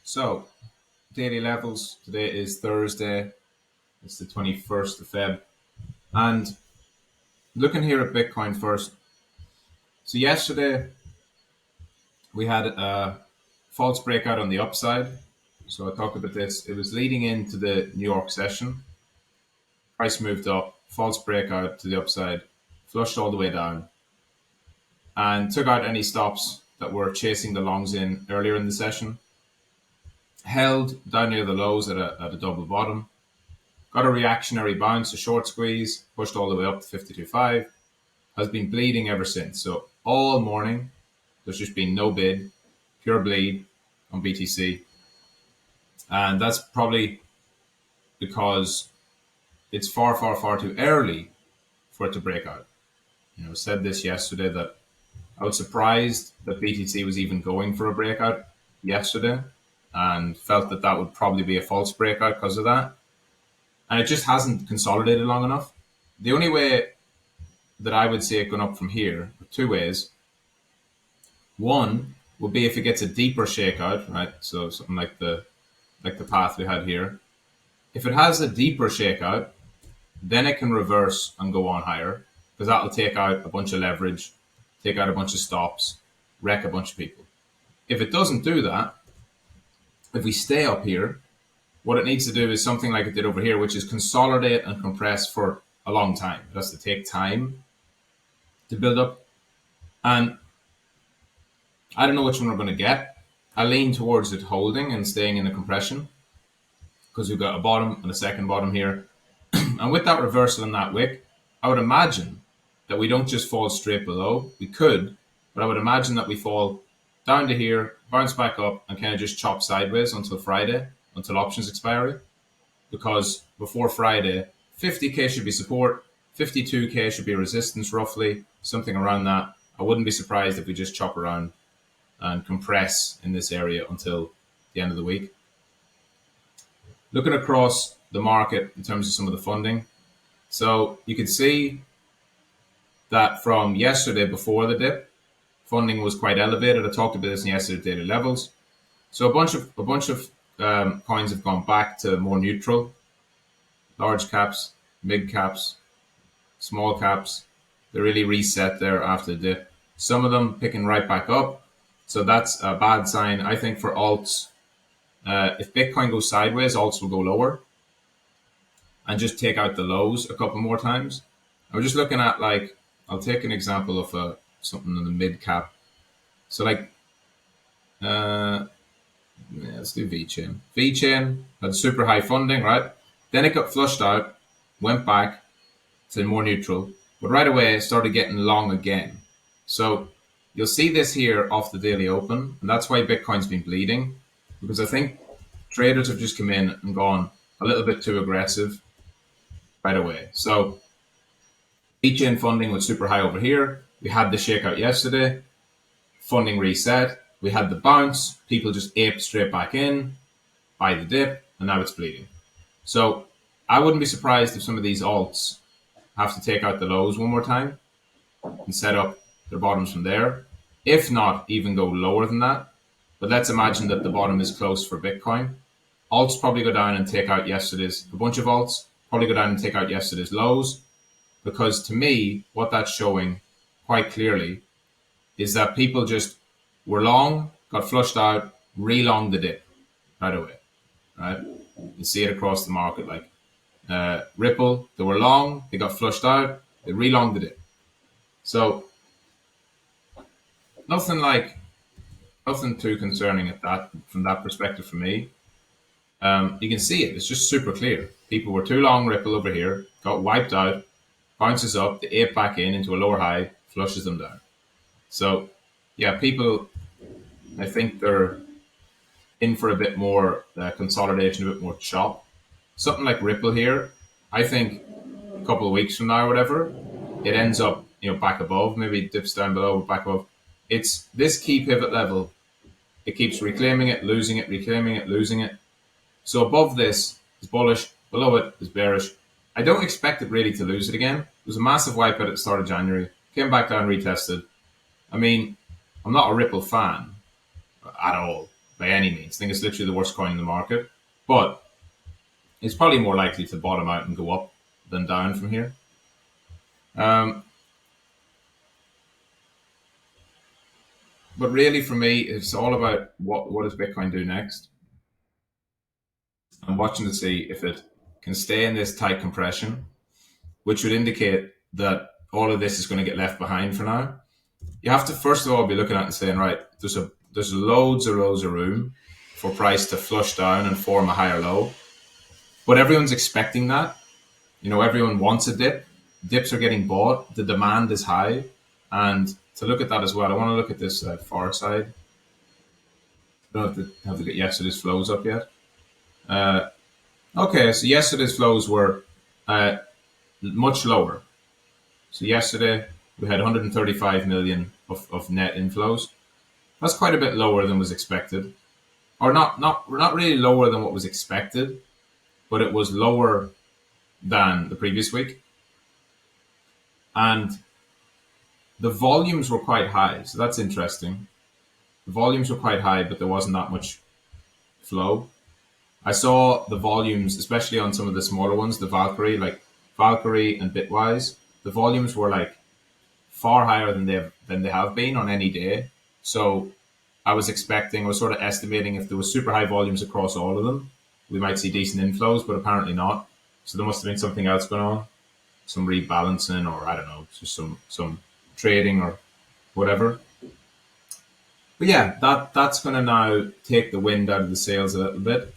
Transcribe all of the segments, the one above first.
So, daily levels. Today is Thursday. It's the 21st of Feb. And looking here at Bitcoin first. So, yesterday we had a false breakout on the upside. So, I talked about this. It was leading into the New York session. Price moved up, false breakout to the upside, flushed all the way down, and took out any stops that were chasing the longs in earlier in the session. Held down near the lows at a double bottom. Got a reactionary bounce, a short squeeze, pushed all the way up to 52.5. Has been bleeding ever since. So all morning, there's just been no bid, pure bleed on BTC. And that's probably because it's far, far, far too early for it to break out. I said this yesterday that I was surprised that BTC was even going for a breakout yesterday and felt that that would probably be a false breakout because of that. And it just hasn't consolidated long enough. The only way that I would see it going up from here, two ways. One would be if it gets a deeper shakeout, right? So something like the path we had here. If it has a deeper shakeout, then it can reverse and go on higher because that'll take out a bunch of leverage, take out a bunch of stops, wreck a bunch of people. If it doesn't do that, if we stay up here, what it needs to do is something like it did over here, which is consolidate and compress for a long time. It has to take time to build up. And I don't know which one we're going to get. I lean towards it holding and staying in a compression because we've got a bottom and a second bottom here. And with that reversal in that wick, I would imagine that we don't just fall straight below. We could, but I would imagine that we fall down to here, bounce back up, and kind of just chop sideways until Friday, until options expiry. Because before Friday, 50k should be support, 52k should be resistance roughly, something around that. I wouldn't be surprised if we just chop around and compress in this area until the end of the week. Looking across the market in terms of some of the funding. So you can see that from yesterday before the dip, funding was quite elevated. I talked about this in yesterday's daily levels. So a bunch of coins have gone back to more neutral. Large caps, mid caps, small caps. They really reset there after the dip. Some of them picking right back up. So that's a bad sign, I think, for alts. If Bitcoin goes sideways, alts will go lower and just take out the lows a couple more times. I was just looking at, like, I'll take an example of something in the mid cap. So like, let's do VChain. VChain had super high funding, right? Then it got flushed out, went back to more neutral, but right away it started getting long again. So you'll see this here off the daily open, and that's why Bitcoin's been bleeding, because I think traders have just come in and gone a little bit too aggressive right away. So VChain funding was super high over here. We had the shakeout yesterday, funding reset. We had the bounce, people just aped straight back in, buy the dip, and now it's bleeding. So I wouldn't be surprised if some of these alts have to take out the lows one more time and set up their bottoms from there. If not, even go lower than that. But let's imagine that the bottom is close for Bitcoin. Alts probably go down and take out a bunch of alts probably go down and take out yesterday's lows. Because to me, what that's showing quite clearly is that people just were long, got flushed out, re-longed the dip right away. Right? You see it across the market, like Ripple, they were long, they got flushed out, they re-longed the dip. So nothing too concerning at that from that perspective for me. You can see it, it's just super clear. People were too long Ripple over here, got wiped out, bounces up, they ape back into a lower high, flushes them down. So yeah, people, I think they're in for a bit more consolidation, a bit more chop. Something like Ripple here, I think a couple of weeks from now or whatever, it ends up back above, maybe it dips down below, back above. It's this key pivot level. It keeps reclaiming it, losing it, reclaiming it, losing it. So above this is bullish, below it is bearish. I don't expect it really to lose it again. It was a massive wipeout at the start of January, came back down, retested. I mean, I'm not a Ripple fan at all. by any means. I think it's literally the worst coin in the market, but it's probably more likely to bottom out and go up than down from here. Um, but really, for me, it's all about what does Bitcoin do next. I'm watching to see if it can stay in this tight compression, which would indicate that all of this is going to get left behind for now. You have to first of all be looking at it and saying, right, there's loads of rows of room for price to flush down and form a higher low. But everyone's expecting that. Everyone wants a dip. Dips are getting bought. The demand is high. And to look at that as well, I want to look at this far side. I don't have to get yesterday's flows up yet. Okay, so yesterday's flows were much lower. So yesterday we had 135 million of net inflows. That's quite a bit lower than was expected, or not really lower than what was expected, but it was lower than the previous week, and the volumes were quite high. So that's interesting. The volumes were quite high, but there wasn't that much flow. I saw the volumes, especially on some of the smaller ones, the Valkyrie and Bitwise. The volumes were like far higher than they have been on any day. So I was sort of estimating if there was super high volumes across all of them, we might see decent inflows, but apparently not. So there must have been something else going on, some rebalancing, or I don't know, just some trading or whatever. But yeah, that's going to now take the wind out of the sails a little bit.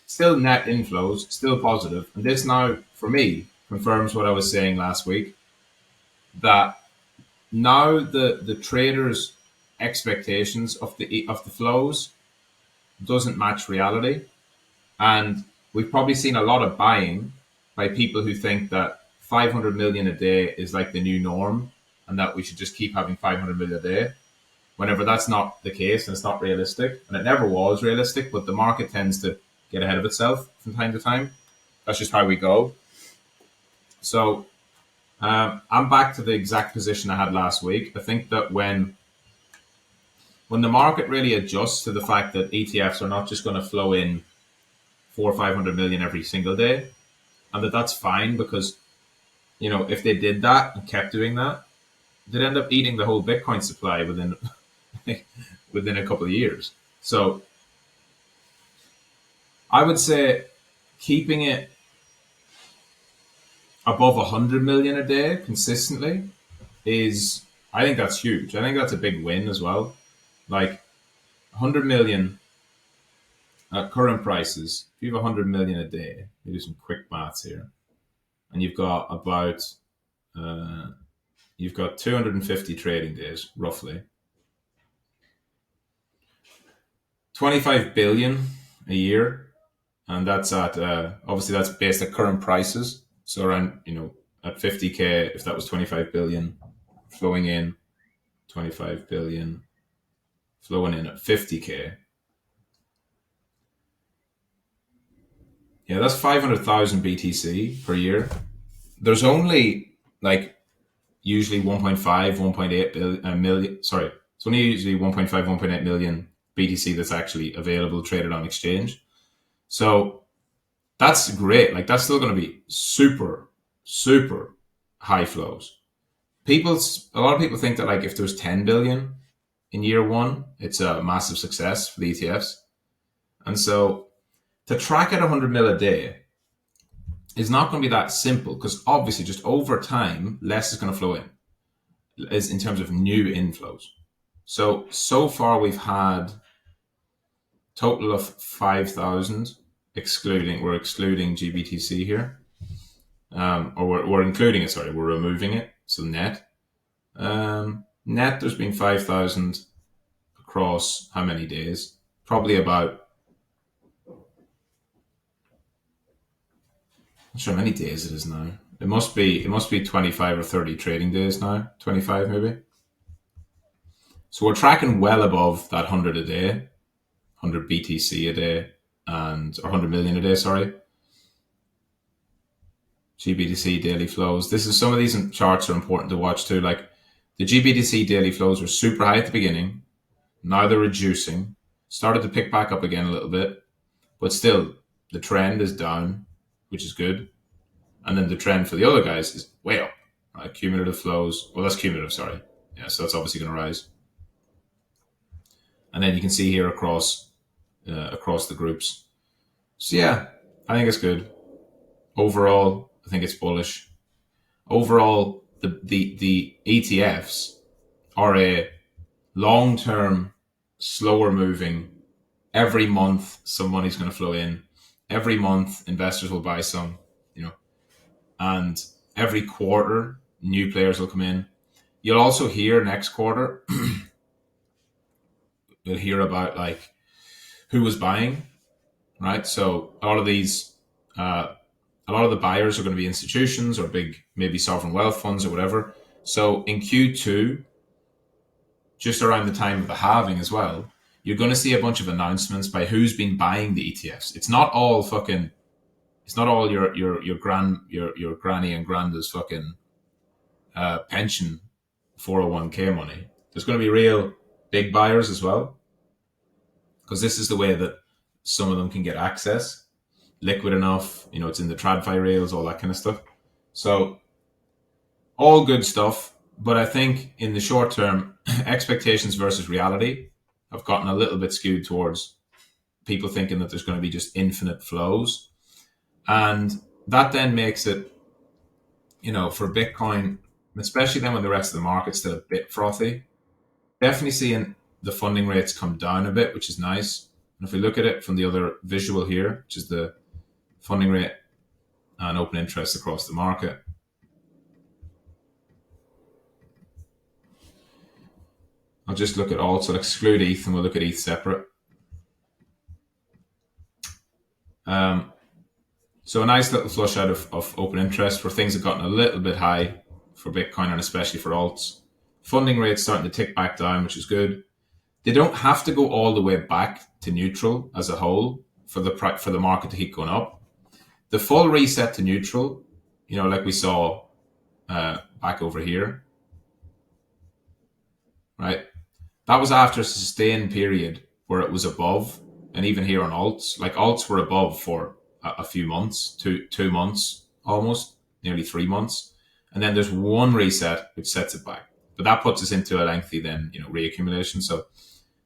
Still net inflows, still positive, and this now for me confirms what I was saying last week, that now the traders' expectations of the flows doesn't match reality, and we've probably seen a lot of buying by people who think that 500 million a day is like the new norm, and that we should just keep having 500 million a day. Whenever that's not the case, and it's not realistic, and it never was realistic, but the market tends to get ahead of itself from time to time. That's just how we go. So I'm back to the exact position I had last week. I think that when the market really adjusts to the fact that ETFs are not just going to flow in 400 or 500 million every single day, and that's fine, because if they did that and kept doing that, they'd end up eating the whole Bitcoin supply within a couple of years. So I would say keeping it above 100 million a day consistently I think that's huge. I think that's a big win as well. Like 100 million at current prices, if you have 100 million a day, you do some quick maths here, and you've got 250 trading days, roughly. 25 billion a year, and that's at obviously that's based at current prices. So around at 50k, if that was 25 billion flowing in, 25 billion flowing in at 50k. Yeah, that's 500,000 BTC per year. There's only usually 1.5 million. Sorry, it's only usually 1.5 1.8 million BTC that's actually available traded on exchange. So that's great. That's still going to be super, super high flows. A lot of people think that if there's 10 billion in year one, it's a massive success for the ETFs. And so to track at 100 mil a day is not going to be that simple, because obviously just over time, less is going to flow in terms of new inflows. So far we've had total of 5,000, we're excluding GBTC here. Or we're including it, sorry, we're removing it. So net. Net, there's been 5,000 across how many days? Probably about, I'm not sure how many days it is now. It must be 25 or 30 trading days now. 25 maybe. So we're tracking well above that 100 a day, 100 BTC a day, or 100 million a day, sorry. GBTC daily flows. Some of these charts are important to watch too. Like the GBTC daily flows were super high at the beginning. Now they're reducing. Started to pick back up again a little bit, but still the trend is down, which is good. And then the trend for the other guys is way up. Right? Cumulative flows. Well, that's cumulative, sorry. Yeah, so that's obviously going to rise. And then you can see here across the groups. So yeah, I think it's good. Overall, I think it's bullish. Overall, the ETFs are a long-term, slower moving. Every month, some money's going to flow in. Every month, investors will buy some, and every quarter, new players will come in. You'll also hear next quarter, you'll hear about like who was buying, right? So a lot of the buyers are going to be institutions or big, maybe sovereign wealth funds or whatever. So in Q2, just around the time of the halving as well, you're going to see a bunch of announcements by who's been buying the ETFs. It's not all your granny and granda's fucking pension 401k money. There's going to be real big buyers as well, because this is the way that some of them can get access, liquid enough. It's in the TradFi rails, all that kind of stuff. So all good stuff. But I think in the short term, expectations versus reality have gotten a little bit skewed towards people thinking that there's going to be just infinite flows. And that then makes it, for Bitcoin, especially then when the rest of the market's still a bit frothy, definitely seeing the funding rates come down a bit, which is nice. And if we look at it from the other visual here, which is the funding rate and open interest across the market, I'll just look at all, so I'll exclude ETH and we'll look at ETH separate. So a nice little flush out of open interest where things have gotten a little bit high for Bitcoin and especially for alts. Funding rates starting to tick back down, which is good. They don't have to go all the way back to neutral as a whole for the market to keep going up. The full reset to neutral, like we saw back over here, right? That was after a sustained period where it was above, and even here on alts, like alts were above for a few months, 2 months, almost nearly 3 months, and then there's one reset which sets it back. But that puts us into a lengthy then reaccumulation. So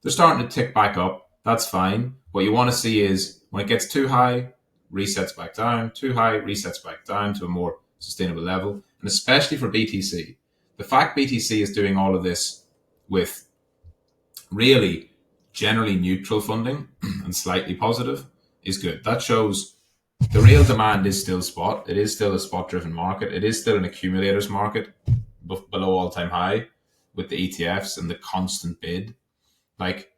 they're starting to tick back up. That's fine. What you want to see is when it gets too high, resets back down, too high, resets back down to a more sustainable level. And especially for BTC, the fact BTC is doing all of this with really generally neutral funding and slightly positive is good. That shows the real demand is still spot. It is still a spot driven market. It is still an accumulators market below all-time high with the ETFs and the constant bid. Like,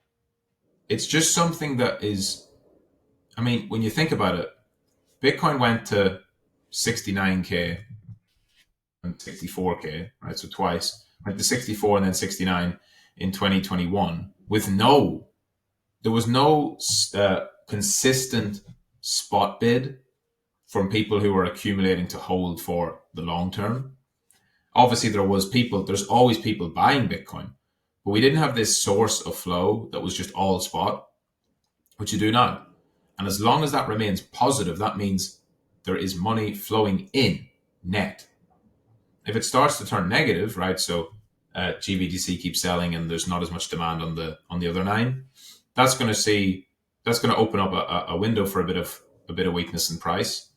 it's just something that is, when you think about it, Bitcoin went to 69K and 64K, right? So twice. Went to 64 and then 69 in 2021 there was no consistent spot bid from people who were accumulating to hold for the long term. Obviously, there's always people buying Bitcoin, but we didn't have this source of flow that was just all spot, which you do now. And as long as that remains positive, that means there is money flowing in net. If it starts to turn negative, right? So GBTC keeps selling and there's not as much demand on the other 9. That's going to open up a window for a bit of weakness in price.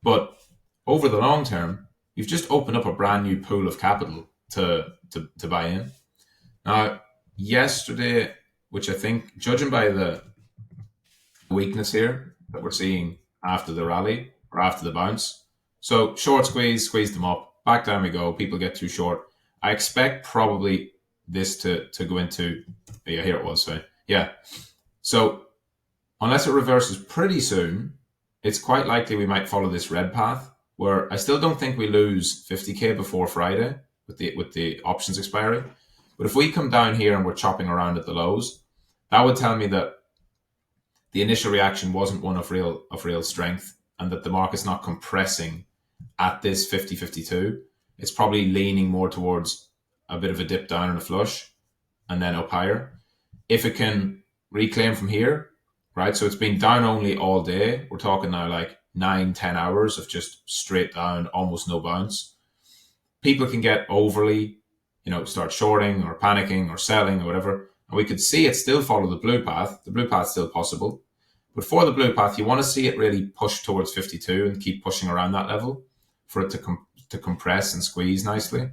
But over the long term, you've just opened up a brand new pool of capital to buy in. Now, yesterday, which I think, judging by the weakness here that we're seeing after the rally or after the bounce, so short squeeze them up, back down we go, people get too short. I expect probably this to go into, yeah, here it was, so yeah. So unless it reverses pretty soon, it's quite likely we might follow this red path, where I still don't think we lose 50K before Friday with the options expiry. But if we come down here and we're chopping around at the lows, that would tell me that the initial reaction wasn't one of real strength, and that the market's not compressing at this 50-52. It's probably leaning more towards a bit of a dip down and a flush, and then up higher. If it can reclaim from here, right? So it's been down only all day. We're talking now like 9-10 hours of just straight down, almost no bounce. People can get overly, start shorting or panicking or selling or whatever. And we could see it still follow the blue path. The blue path's still possible. But for the blue path, you want to see it really push towards 52 and keep pushing around that level for it to compress and squeeze nicely.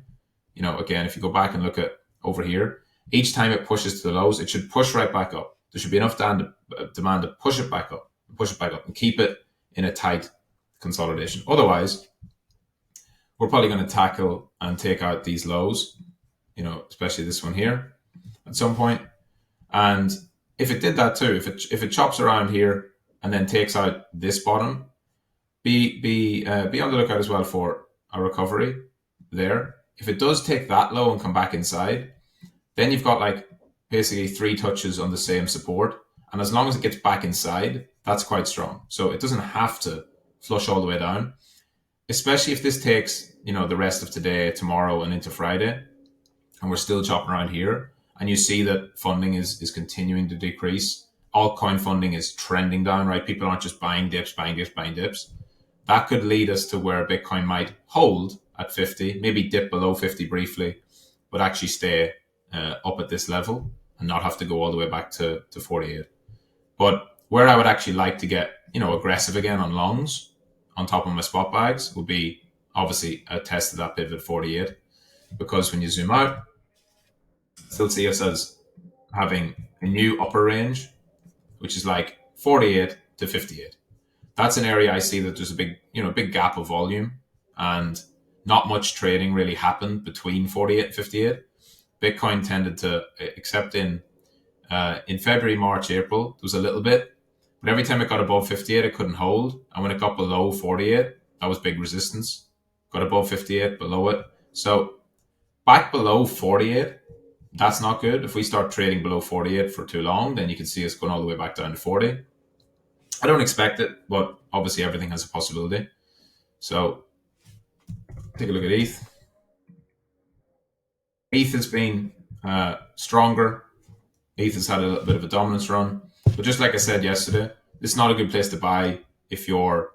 Again, if you go back and look at over here, each time it pushes to the lows, it should push right back up. There should be enough demand to push it back up, and keep it in a tight consolidation. Otherwise, we're probably going to tackle and take out these lows, especially this one here at some point. And if it did that too, if it chops around here and then takes out this bottom, be on the lookout as well for a recovery there. If it does take that low and come back inside, then you've got like basically 3 touches on the same support. And as long as it gets back inside, that's quite strong. So it doesn't have to flush all the way down, especially if this takes, the rest of today, tomorrow, and into Friday, and we're still chopping around here, and you see that funding is continuing to decrease. Altcoin funding is trending down, right? People aren't just buying dips. That could lead us to where Bitcoin might hold at 50, maybe dip below 50 briefly, but actually stay up at this level and not have to go all the way back to 48. But where I would actually like to get, aggressive again on longs on top of my spot bags would be obviously a test of that pivot 48, because when you zoom out, still see us as having a new upper range, which is like 48 to 58. That's an area I see that there's a big gap of volume, and not much trading really happened between 48 and 58. Bitcoin tended to, except in February, March, April, there was a little bit, but every time it got above 58, it couldn't hold. And when it got below 48, that was big resistance. Got above 58, below it. So back below 48, that's not good. If we start trading below 48 for too long, then you can see us going all the way back down to 40. I don't expect it, but obviously everything has a possibility. So take a look at ETH. ETH has been stronger. ETH has had a little bit of a dominance run. But just like I said yesterday, it's not a good place to buy if you're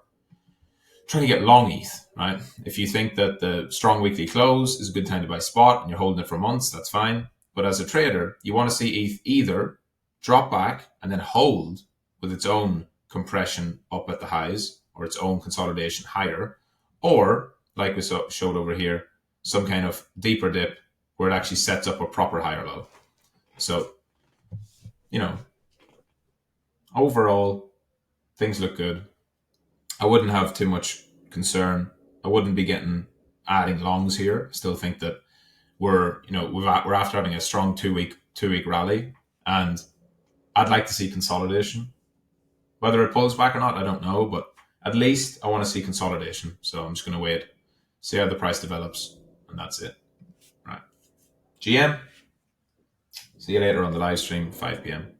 trying to get long ETH, right? If you think that the strong weekly close is a good time to buy spot and you're holding it for months, that's fine. But as a trader, you want to see ETH either drop back and then hold with its own compression up at the highs or its own consolidation higher, or like we showed over here, some kind of deeper dip where it actually sets up a proper higher low. So, overall, things look good. I wouldn't have too much concern. I wouldn't be adding longs here. I still think that we're after having a strong two week rally, and I'd like to see consolidation. Whether it pulls back or not, I don't know, but at least I want to see consolidation. So I'm just going to wait, see how the price develops, and that's it. Right. GM. See you later on the live stream, 5 p.m.